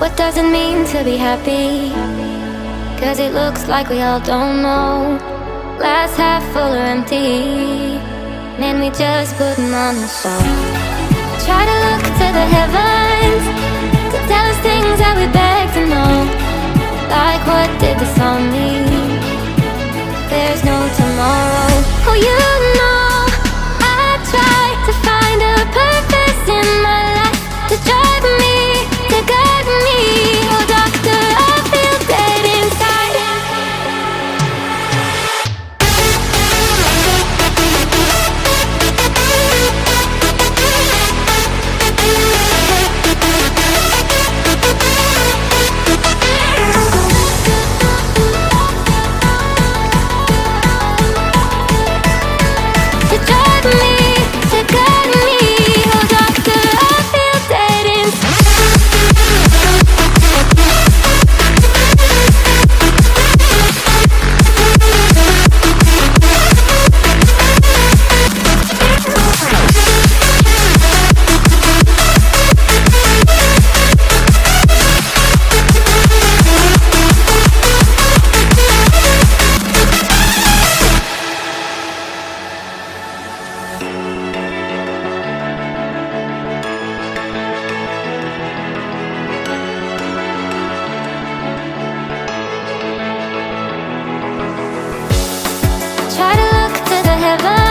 What does it mean to be happy? 'Cause it looks like we all don't know. Glass half full or empty, man, we just putting on a show. Try to look to the heavens to tell us things that we beg to know. Like, what did the song mean? There's no tomorrow. Oh, you know, I try to find a purpose in my life to drive me, to guide me. Oh, doctor, I feel dead inside. To drive me, to guide me. Oh, doctor, I feel dead inside. Try to look to the heavens